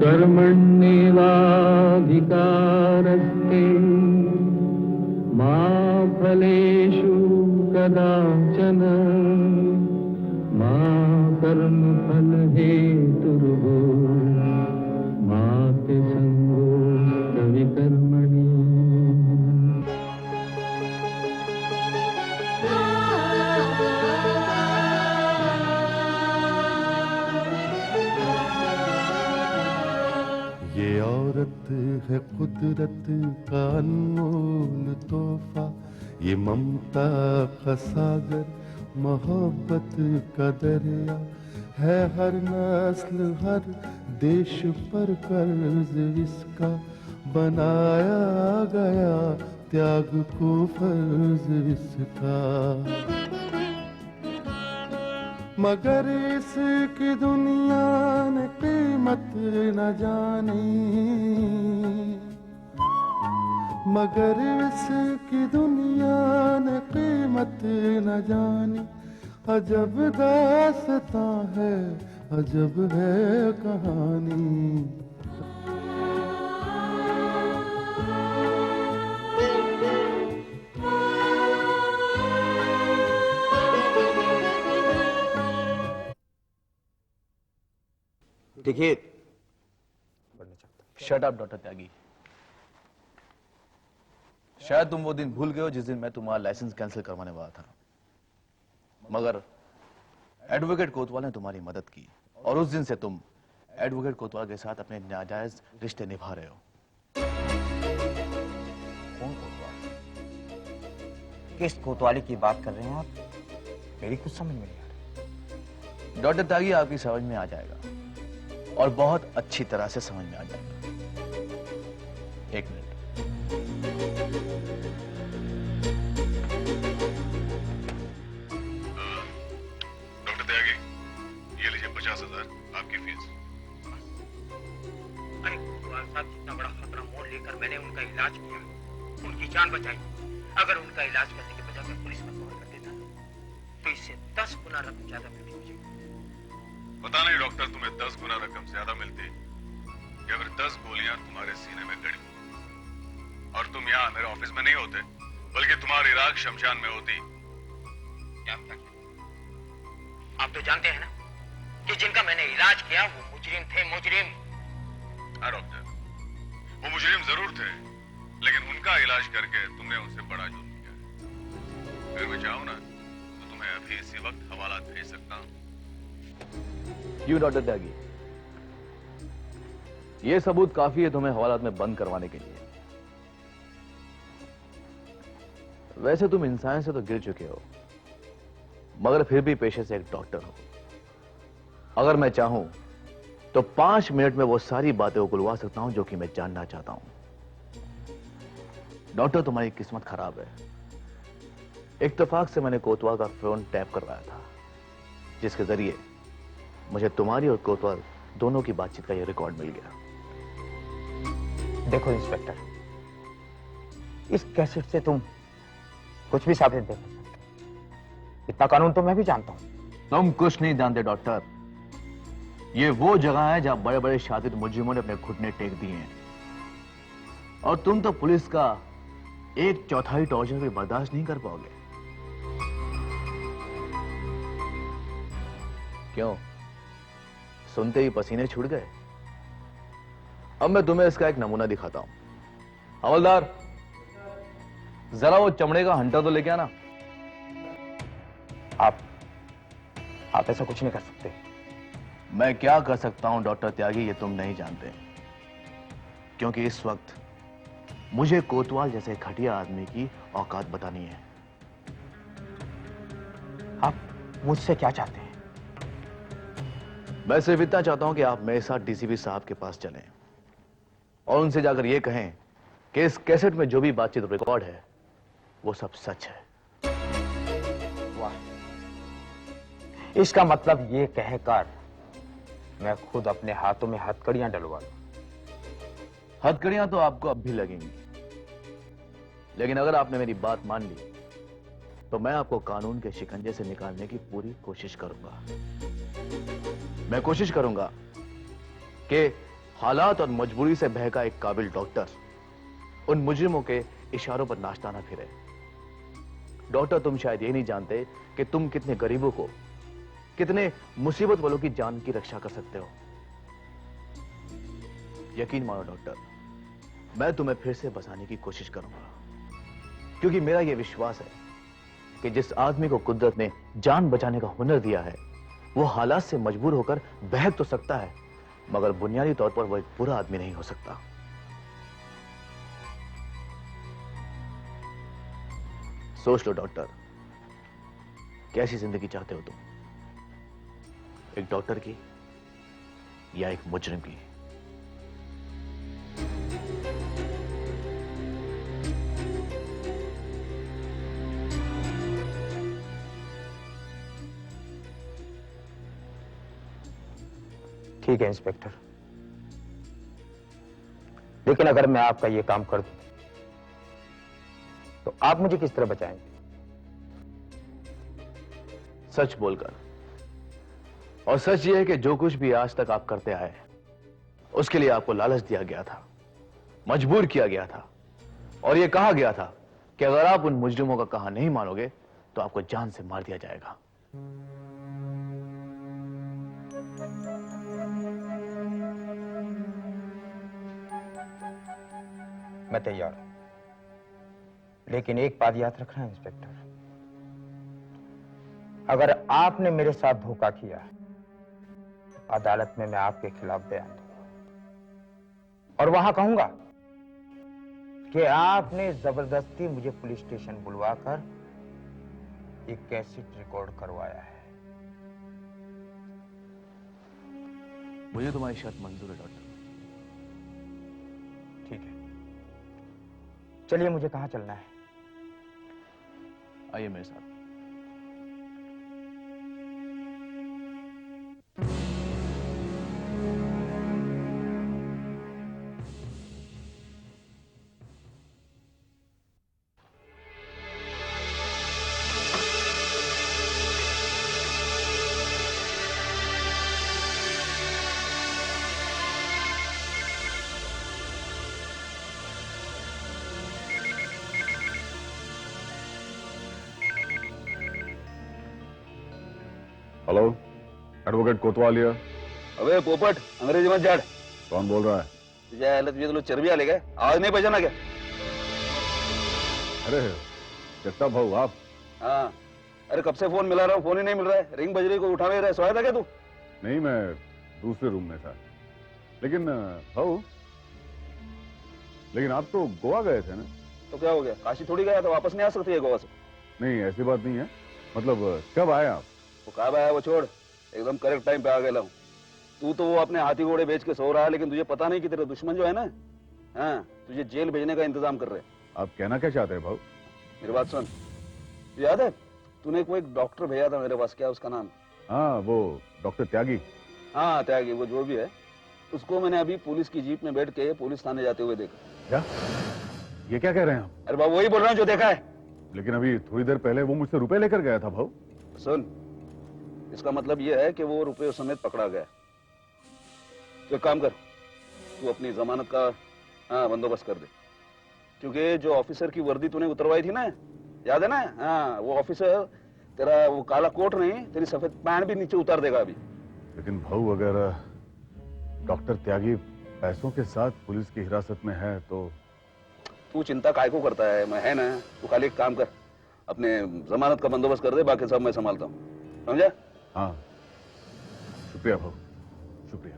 कर्मण्येवाधिकारस्ते मा फलेषु कदाचन मा कर्मफलहेतुर्भो मा ते संगोऽस्त्वपि कर्मणि। ये औरत है कुदरत का अनमोल तोहफा, ये ममता का सागर मोहब्बत का दरिया है, हर नस्ल हर देश पर कर्ज इसका बनाया गया, त्याग को फर्ज इसका। मगर इसकी दुनिया ने कीमत न जानी, मगर इसकी दुनिया ने कीमत न जानी। अजब दास्तां है, अजब है कहानी। देखिए, शट अप डॉक्टर त्यागी। शायद तुम वो दिन भूल गए हो जिस दिन मैं तुम्हारा लाइसेंस कैंसिल करवाने वाला था, मगर एडवोकेट कोतवाल ने तुम्हारी मदद की और उस दिन से तुम एडवोकेट कोतवाल के साथ अपने नाजायज रिश्ते निभा रहे हो। कौन कोतवाल? किस कोतवाली की बात कर रहे हैं आप? मेरी कुछ समझ में नहीं आ रहा। डॉक्टर त्यागी, आपकी समझ में आ जाएगा और बहुत अच्छी तरह से समझ में आ जाएगा। एक मिनट। डॉक्टर त्यागी, ये लीजिए 50,000 आपकी फीस। अरे कोतवाल साहब, इतना बड़ा खतरा मोल लेकर मैंने उनका इलाज किया, उनकी जान बचाई। अगर उनका इलाज करने के बजाय मैं पुलिस में खबर कर देता तो इससे 10 गुना रकम ज्यादा मिलती मुझे। पता नहीं डॉक्टर, तुम्हें 10 गुना रकम ज्यादा मिलती या फिर 10 गोलियां तुम्हारे सीने में गड़ी और तुम यहाँ मेरे ऑफिस में नहीं होते, बल्कि तुम्हारी राख शमशान में होती। आप तो जानते हैं ना कि जिनका मैंने इलाज किया वो मुजरिम थे, मुजरिम। हाँ डॉक्टर, वो मुजरिम जरूर थे, लेकिन उनका इलाज करके तुमने उनसे बड़ा जुर्म किया। अगर मैं चाहूं ना तो तुम्हें अभी इसी वक्त हवाला भेज सकता हूं। क्यों डॉक्टर त्यागी? यह सबूत काफी है तुम्हें हवालात में बंद करवाने के लिए। वैसे तुम इंसान से तो गिर चुके हो, मगर फिर भी पेशे से एक डॉक्टर हो। अगर मैं चाहूं तो 5 मिनट में वो सारी बातें उगलवा सकता हूं जो कि मैं जानना चाहता हूं। डॉक्टर, तुम्हारी किस्मत खराब है। इत्तेफाक से मैंने कोतवाल का फोन टैप करवाया था, जिसके जरिए मुझे तुम्हारी और कोतवाल दोनों की बातचीत का यह रिकॉर्ड मिल गया। देखो इंस्पेक्टर, इस कैसेट से तुम कुछ भी साबित दे सकते। इतना कानून तो मैं भी जानता हूं। तुम कुछ नहीं जानते डॉक्टर। ये वो जगह है जहां बड़े बड़े शातिर मुजरिमों ने अपने घुटने टेक दिए हैं, और तुम तो पुलिस का 1/4 टॉर्चर भी बर्दाश्त नहीं कर पाओगे। क्यों, सुनते ही पसीने छूट गए? अब मैं तुम्हें इसका एक नमूना दिखाता हूं। हवलदार, जरा वो चमड़े का हंटर तो लेके आना। आप ऐसा कुछ नहीं कर सकते। मैं क्या कर सकता हूं डॉक्टर त्यागी, ये तुम नहीं जानते, क्योंकि इस वक्त मुझे कोतवाल जैसे घटिया आदमी की औकात बतानी है। आप मुझसे क्या चाहते हैं? मैं सिर्फ इतना चाहता हूं कि आप मेरे साथ डीसीपी साहब के पास चलें और उनसे जाकर यह कहें कि इस कैसेट में जो भी बातचीत रिकॉर्ड है वो सब सच है। वाह, इसका मतलब ये कहकर मैं खुद अपने हाथों में हथकड़ियां डलवा लूं। हथकड़ियां तो आपको अब भी लगेंगी, लेकिन अगर आपने मेरी बात मान ली तो मैं आपको कानून के शिकंजे से निकालने की पूरी कोशिश करूंगा। मैं कोशिश करूंगा कि हालात और मजबूरी से बहका एक काबिल डॉक्टर उन मुजरिमों के इशारों पर नाचता ना फिरे। डॉक्टर, तुम शायद ये नहीं जानते कि तुम कितने गरीबों को, कितने मुसीबत वालों की जान की रक्षा कर सकते हो। यकीन मानो डॉक्टर, मैं तुम्हें फिर से बचाने की कोशिश करूंगा, क्योंकि मेरा यह विश्वास है कि जिस आदमी को कुदरत ने जान बचाने का हुनर दिया है, वो हालात से मजबूर होकर बहक तो सकता है, मगर बुनियादी तौर पर वो एक बुरा आदमी नहीं हो सकता। सोच लो डॉक्टर, कैसी जिंदगी चाहते हो तुम, एक डॉक्टर की या एक मुजरिम की? ठीक है इंस्पेक्टर, लेकिन अगर मैं आपका ये काम कर दूं तो आप मुझे किस तरह बचाएंगे? सच बोलकर। और सच ये है कि जो कुछ भी आज तक आप करते आए, उसके लिए आपको लालच दिया गया था, मजबूर किया गया था, और यह कहा गया था कि अगर आप उन मुजरिमों का कहा नहीं मानोगे तो आपको जान से मार दिया जाएगा। मैं तैयार हूं, लेकिन एक बात याद रखना इंस्पेक्टर, अगर आपने मेरे साथ धोखा किया, अदालत में मैं आपके खिलाफ बयान दूंगा और वहां कहूंगा कि आपने जबरदस्ती मुझे पुलिस स्टेशन बुलवाकर एक कैसेट रिकॉर्ड करवाया है। मुझे तुम्हारी शर्त मंजूर है डॉक्टर। ठीक है, चलिए मुझे कहां चलना है? आइए मेरे साथ। Hello, advocate Kotwalia. अबे पोपट, अंग्रेजी मत झाड़। कौन बोल रहा है? तुझे तो लोग चर्बी आले गए, आवाज नहीं पहचाना क्या? अरे जगता भाऊ आप? हाँ, अरे कब से फोन मिला रहा हूँ, फोन ही नहीं मिल रहा है, रिंग बज रही, कोई उठा नहीं रहा है। सोया था क्या तू? नहीं, मैं दूसरे रूम में था। लेकिन भाऊ, लेकिन आप तो गोवा गए थे ना? तो क्या हो गया, काशी थोड़ी गया था, वापस नहीं आ सकती है गोवा से? नहीं, ऐसी बात नहीं है। मतलब कब आए आप? वो कब आया वो छोड़, एकदम करेक्ट टाइम पे आ गया हूँ। तू तो वो अपने हाथी घोड़े बेच के सो रहा है, लेकिन तुझे पता नहीं कि तेरे दुश्मन जो है ना, हाँ, तुझे जेल भेजने का इंतजाम कर रहे हैं। आप कहना क्या चाहते हैं भाऊ? मेरी बात सुन, तुझे याद है तूने कोई एक डॉक्टर भेजा था मेरे पास, क्या उसका नाम? हाँ, वो डॉक्टर त्यागी। हाँ त्यागी, वो जो भी है, उसको मैंने अभी पुलिस की जीप में बैठ के पुलिस थाने जाते हुए देखा। क्या? ये क्या कह रहे हैं आप? अरे बाबू वही बोल रहा हूँ जो देखा है। लेकिन अभी थोड़ी देर पहले वो मुझसे रुपए लेकर गया था भाऊ। सुन, इसका मतलब यह है कि वो रुपये समेत पकड़ा गया। तो एक काम कर, तू अपनी जमानत का हाँ बंदोबस्त कर दे, क्योंकि जो ऑफिसर की वर्दी तूने उतरवाई थी ना, याद है ना? हाँ, वो ऑफिसर तेरा वो काला कोट नहीं, तेरी सफेद पैंट भी नीचे उतार देगा अभी। लेकिन भाऊ, अगर डॉक्टर त्यागी पैसों के साथ पुलिस की हिरासत में है तो? तू चिंता काय को करता है, मैं है ना। तू खाली एक काम कर, अपने जमानत का बंदोबस्त कर दे, बाकी सब मैं संभालता हूँ, समझा? हाँ, शुक्रिया भाऊ, शुक्रिया।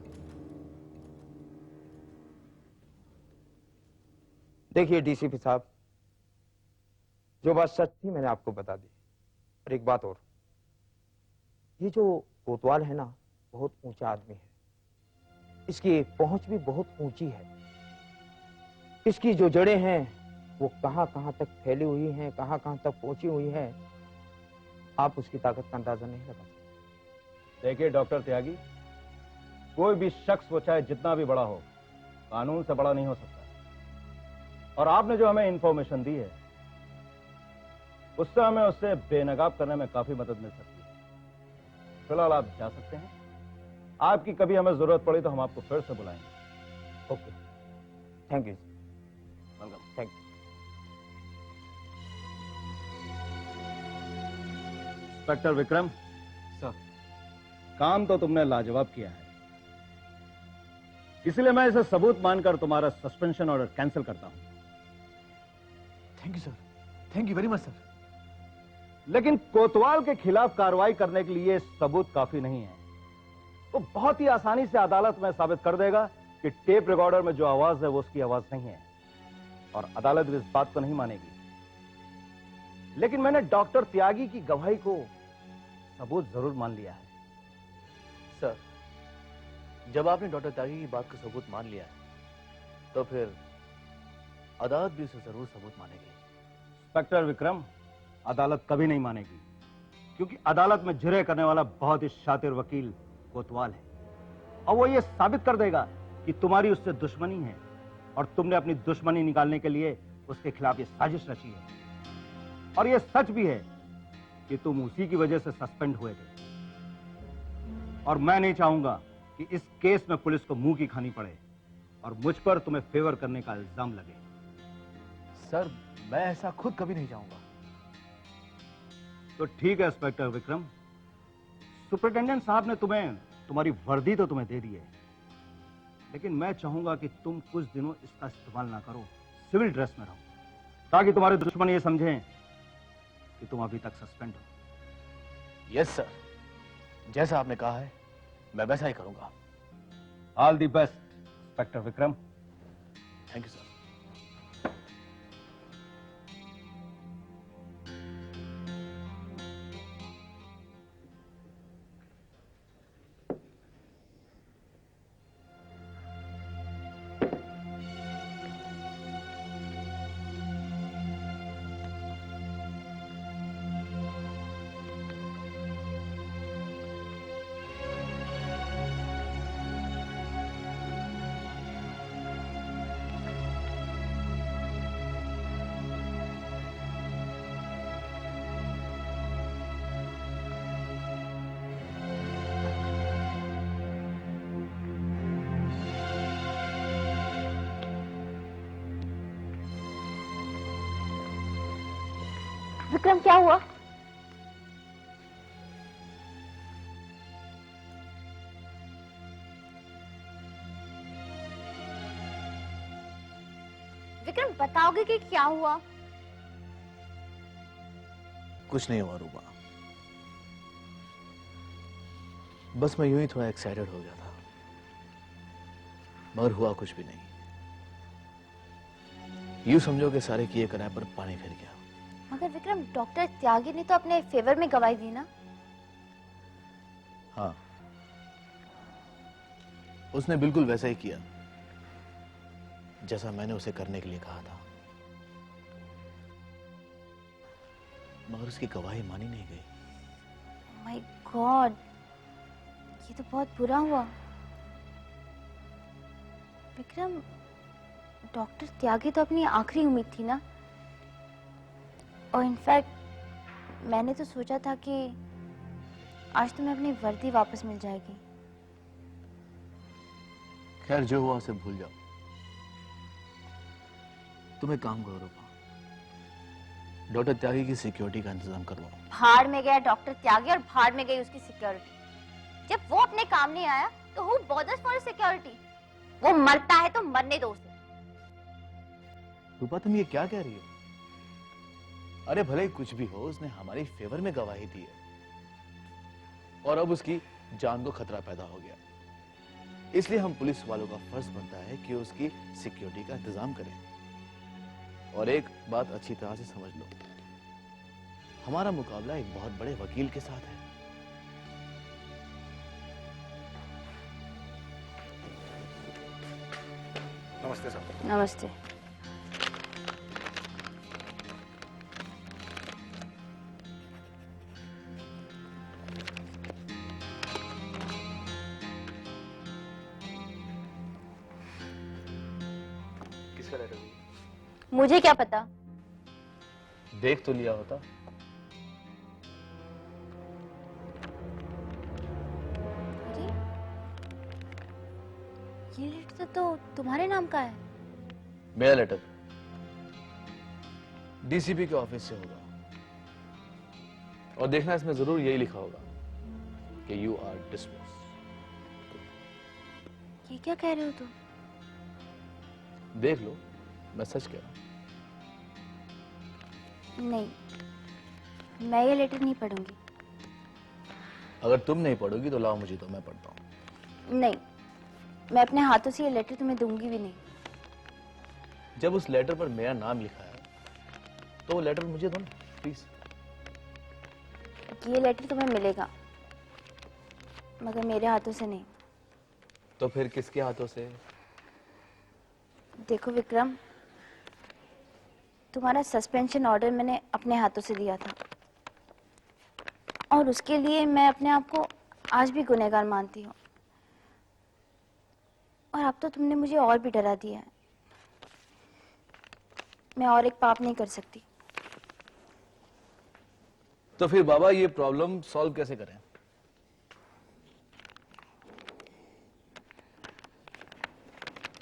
देखिए डीसीपी साहब, जो बात सच थी मैंने आपको बता दी। और एक बात और, ये जो कोतवाल है ना, बहुत ऊंचा आदमी है, इसकी पहुंच भी बहुत ऊंची है। इसकी जो जड़ें हैं वो कहां कहां तक फैली हुई हैं, कहां कहां तक पहुंची हुई हैं, आप उसकी ताकत का अंदाजा नहीं लगा सकते। देखिए डॉक्टर त्यागी, कोई भी शख्स वो चाहे जितना भी बड़ा हो, कानून से बड़ा नहीं हो सकता। और आपने जो हमें इंफॉर्मेशन दी है, उससे हमें उससे बेनकाब करने में काफी मदद मिल सकती है। फिलहाल आप जा सकते हैं। आपकी कभी हमें जरूरत पड़ी तो हम आपको फिर से बुलाएंगे। Okay, thank you. Welcome. Thank you. Inspector Vikram, sir. काम तो तुमने लाजवाब किया है, इसलिए मैं इसे सबूत मानकर तुम्हारा सस्पेंशन ऑर्डर कैंसिल करता हूं। Thank you sir, thank you very much sir. लेकिन कोतवाल के खिलाफ कार्रवाई करने के लिए सबूत काफी नहीं है। वो बहुत ही आसानी से अदालत में साबित कर देगा कि टेप रिकॉर्डर में जो आवाज है वो उसकी आवाज नहीं है, और अदालत भी इस बात को नहीं मानेगी। लेकिन मैंने डॉक्टर त्यागी की गवाही को सबूत जरूर मान लिया है। सर, जब आपने डॉक्टर त्यागी की बात को सबूत मान लिया है, तो फिर अदालत भी उसे जरूर सबूत मानेगी। इंस्पेक्टर विक्रम, अदालत कभी नहीं मानेगी, क्योंकि अदालत में जिरह करने वाला बहुत ही शातिर वकील कोतवाल है, और वो ये साबित कर देगा कि तुम्हारी उससे दुश्मनी है और तुमने अपनी दुश्मनी निकालने के लिए उसके खिलाफ ये साजिश रची है। और ये सच भी है कि तुम उसी की वजह से सस्पेंड हुए थे, और मैं नहीं चाहूंगा कि इस केस में पुलिस को मुंह की खानी पड़े और मुझ पर तुम्हें फेवर करने का इल्जाम लगे। सर, मैं ऐसा खुद कभी नहीं चाहूंगा। तो ठीक है इंस्पेक्टर विक्रम, सुपरिटेंडेंट साहब ने तुम्हारी वर्दी तो तुम्हें दे दी है, लेकिन मैं चाहूंगा कि तुम कुछ दिनों इसका इस्तेमाल ना करो, सिविल ड्रेस में रहो, ताकि तुम्हारे दुश्मन ये समझें कि तुम अभी तक सस्पेंड हो। यस सर, जैसा आपने कहा है मैं वैसा ही करूंगा। All the best inspector Vikram. Thank you sir. Vikram, क्या हुआ? विक्रम, बताओगे कि क्या हुआ? कुछ नहीं हुआ रूपा, बस मैं यूं ही थोड़ा एक्साइटेड हो गया था, मगर हुआ कुछ भी नहीं। यूं समझो कि सारे किए कराए पर पानी फिर गया। मगर विक्रम, डॉक्टर त्यागी ने तो अपने फेवर में गवाही दी ना? हाँ, उसने बिल्कुल वैसा ही किया जैसा मैंने उसे करने के लिए कहा था, मगर उसकी गवाही मानी नहीं गई। माय गॉड, ये तो बहुत बुरा हुआ। विक्रम, डॉक्टर त्यागी तो अपनी आखिरी उम्मीद थी ना, और इनफैक्ट मैंने तो सोचा था कि आज तुम्हें अपनी वर्दी वापस मिल जाएगी। खैर, जो हुआ उसे भूल जाओ। तुम एक काम करो रूपा, डॉक्टर त्यागी की सिक्योरिटी का इंतजाम करवाओ। भाड़ में गया डॉक्टर त्यागी और भाड़ में गई उसकी सिक्योरिटी। जब वो अपने काम नहीं आया तो हु बॉदर्स फॉर सिक्योरिटी? वो मरता है तो मरने दो उसे। रूपा, तुम ये क्या कह रही हो? अरे भले ही कुछ भी हो, उसने हमारी फेवर में गवाही दी है और अब उसकी जान को खतरा पैदा हो गया, इसलिए हम पुलिस वालों का फर्ज बनता है कि उसकी सिक्योरिटी का इंतजाम करें। और एक बात अच्छी तरह से समझ लो, हमारा मुकाबला एक बहुत बड़े वकील के साथ है। नमस्ते साहब। नमस्ते। किसका लेटर है? मुझे क्या पता? देख तो लिया होता। अरे, ये लेटर तो तुम्हारे नाम का है। मेरा लेटर डीसीपी के ऑफिस से होगा और देखना इसमें जरूर यही लिखा होगा कि यू आर डिसमिस। ये क्या कह रहे हो तुम? देख लो, मैं सच कह रहा हूं। नहीं, मैं ये लेटर नहीं पढ़ूंगी। अगर तुम नहीं पढ़ोगी तो लाओ मुझे, तो मैं पढ़ता हूँ। नहीं, मैं अपने हाथों से ये लेटर तुम्हें दूंगी भी नहीं। जब उस लेटर पर मेरा नाम लिखा है तो वो लेटर मुझे दो ना प्लीज। ये लेटर तुम्हें मिलेगा, मगर मेरे हाथों से नहीं। तो फिर किसके हाथों से? देखो विक्रम, तुम्हारा सस्पेंशन ऑर्डर मैंने अपने हाथों से दिया था और उसके लिए मैं अपने आप को आज भी गुनहगार मानती हूँ। और अब तो तुमने मुझे और भी डरा दिया है। मैं और एक पाप नहीं कर सकती। तो फिर बाबा ये प्रॉब्लम सॉल्व कैसे करें?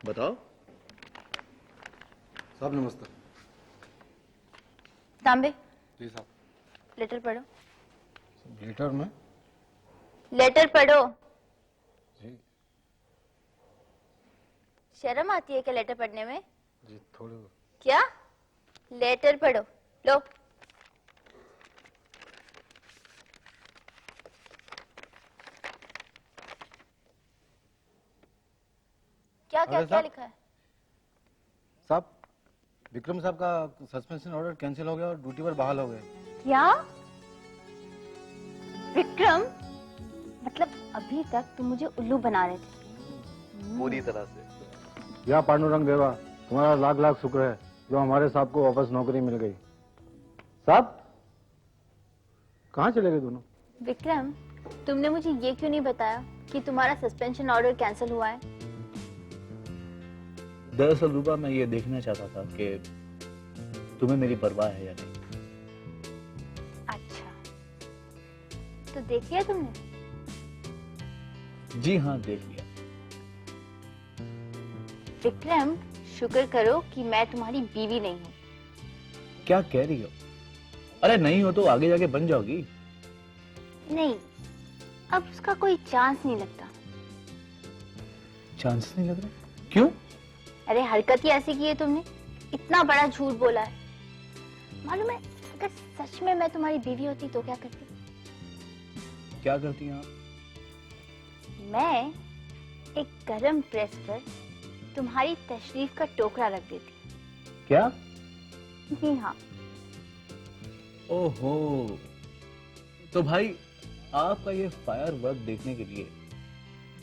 बताओ। साहब नमस्ते। तांबे, जी साहब। लेटर पढ़ो। लेटर में? लेटर पढ़ो। जी शर्म आती है क्या लेटर पढ़ने में? जी थोड़ी। क्या? लेटर पढ़ो, लो। क्या क्या अरे क्या साहब। लिखा है? साहब, विक्रम साहब का सस्पेंशन ऑर्डर कैंसिल हो गया और ड्यूटी पर बहाल हो गए। क्या? विक्रम, मतलब अभी तक तुम मुझे उल्लू बना रहे थे। पूरी तरह से। या पांडुरंग देवा, तुम्हारा लाख लाख शुक्र है जो हमारे साहब को वापस नौकरी मिल गई। साहब कहाँ चले गए दोनों? विक्रम, तुमने मुझे ये क्यों नहीं बताया कि तुम्हारा सस्पेंशन ऑर्डर कैंसिल हुआ है? दरअसल रूपा, मैं ये देखना चाहता था कि तुम्हें मेरी परवाह है या नहीं। अच्छा, तो देख लिया तुमने? जी हाँ, देख लिया। विक्रम, शुक्र करो कि मैं तुम्हारी बीवी नहीं हूँ। क्या कह रही हो? अरे नहीं हो तो आगे जाके बन जाओगी। नहीं, अब उसका कोई चांस नहीं लगता। चांस नहीं लग रहा? क्यों? अरे हरकत ही ऐसी की है तुमने, इतना बड़ा झूठ बोला है। मालूम है, अगर सच में मैं तुम्हारी बीवी होती तो क्या करती? क्या करती हैं आप? मैं एक गरम प्रेस पर तुम्हारी तशरीफ का टोकरा रख देती। क्या? जी हाँ। ओहो, तो भाई आपका ये फायर वर्क देखने के लिए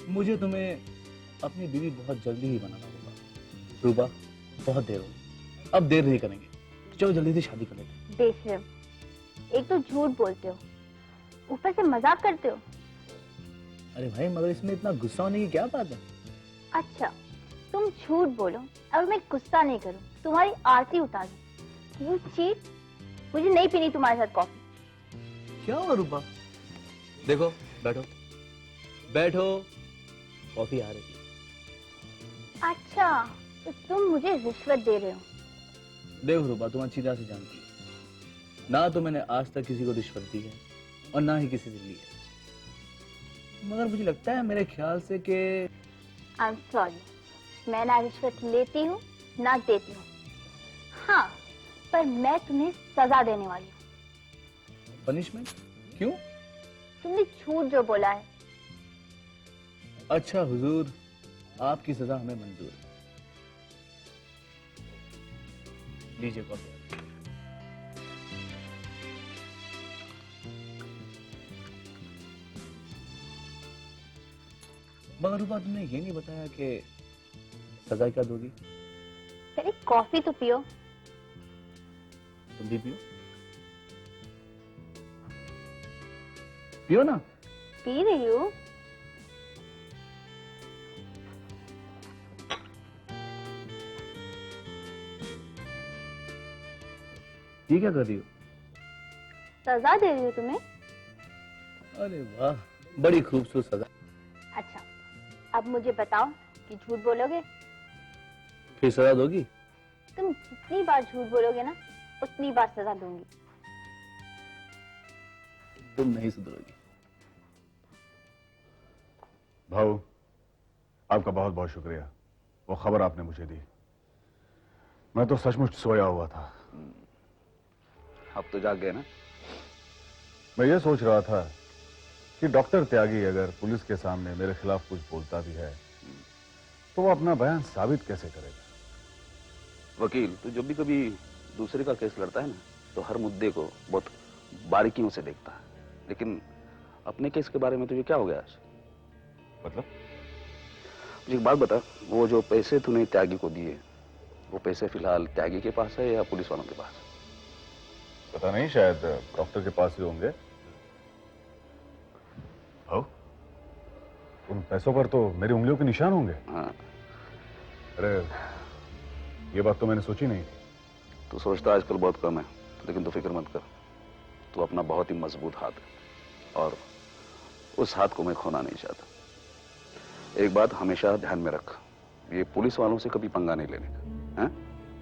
मुझे तुम्हें अपनी बीवी बहुत जल्दी ही बनाना होगा। रूबा, बहुत देर हो गई, अब देर नहीं करेंगे, चलो जल्दी से शादी कर लेते हैं। बेशर्म, एक तो झूठ बोलते हो, ऊपर से मजाक करते हो। अरे भाई, मगर इसमें इतना गुस्सा होने की क्या बात है? अच्छा, तुम झूठ बोलो और मैं गुस्सा नहीं करूं, तुम्हारी आरती उतार दूं। यू चीट, मुझे नहीं पीनी तुम्हारे साथ कॉफी। क्या हुआ रूबा? देखो, बैठो बैठो, कॉफी आ रही है। अच्छा, तो तुम मुझे रिश्वत दे रहे हो? देखो रूबा, तुम अच्छी तरह से जानती हो ना, तो मैंने आज तक किसी को रिश्वत दी है और ना ही किसी से ली है। मगर मुझे लगता है, मेरे ख्याल से कि आई एम सॉरी, मैं ना रिश्वत लेती हूँ ना देती हूँ। हाँ, पर मैं तुम्हें सजा देने वाली हूँ। पनिशमेंट? क्यों? तुमने झूठ जो बोला है। अच्छा हुजूर, आपकी सजा हमें मंजूर है। लीजिए कॉफी। मगर रूपा, तुमने ये नहीं बताया कि सजा क्या दोगी? पहले कॉफी तो पियो। तुम भी पियो, पियो ना। पी रही हूँ। ये क्या कर रही हो? सजा दे रही हूँ तुम्हें। अरे वाह, बड़ी खूबसूरत सजा। अच्छा, अब मुझे बताओ कि झूठ बोलोगे? फिर सजा दोगी? तुम जितनी बार झूठ बोलोगे ना, उतनी बार सजा दूंगी। तुम नहीं सुधरोगी। भाऊ, आपका बहुत बहुत शुक्रिया, वो खबर आपने मुझे दी। मैं तो सचमुच सोया हुआ था। अब तो जाग गए ना? मैं ये सोच रहा था कि डॉक्टर त्यागी अगर पुलिस के सामने मेरे खिलाफ कुछ बोलता भी है तो वो अपना बयान साबित कैसे करेगा? वकील, तो जब भी कभी दूसरे का केस लड़ता है ना, तो हर मुद्दे को बहुत बारीकियों से देखता है, लेकिन अपने केस के बारे में तुझे क्या हो गया आज? मतलब? मुझे एक बात बता, वो जो पैसे तूने त्यागी को दिए, वो पैसे फिलहाल त्यागी के पास है या पुलिस वालों के पास? पता नहीं, शायद डॉक्टर के पास ही होंगे। भाऊ, उन पैसों पर तो मेरी उंगलियों के निशान होंगे। हाँ। अरे, ये बात तो मैंने सोची नहीं। तू सोचता आजकल बहुत कम है, लेकिन तू फिक्र मत कर, तू अपना बहुत ही मजबूत हाथ है और उस हाथ को मैं खोना नहीं चाहता। एक बात हमेशा ध्यान में रख, ये पुलिस वालों से कभी पंगा नहीं लेने का। हैं?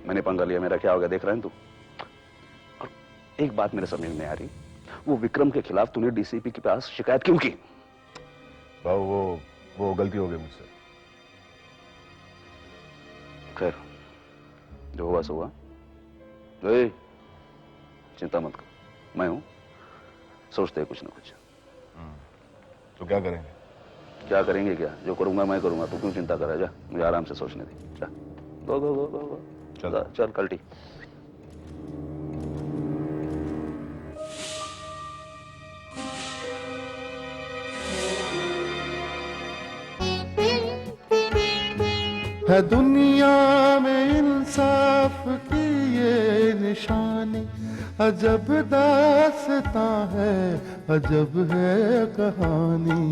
मैंने पंगा लिया, मेरा क्या हो गया देख रहा है तू? और एक बात मेरे समझ में आ रही, वो विक्रम के खिलाफ तूने डीसीपी के पास शिकायत क्यों की? भाऊ, वो गलती हो गई मुझसे। खैर, जो हुआ सो हुआ। ए, चिंता मत कर, मैं हूं, सोचते हैं कुछ ना कुछ। तो क्या करेंगे? क्या करेंगे क्या, जो करूंगा मैं करूंगा, तू क्यों चिंता कर रहा है? जा, मुझे आराम से सोचने दे। जा, गो गो गो गो गो। चल। चल कल्टी। है दुनिया में इंसाफ की ये निशानी, अजब दास्तां है, अजब है कहानी।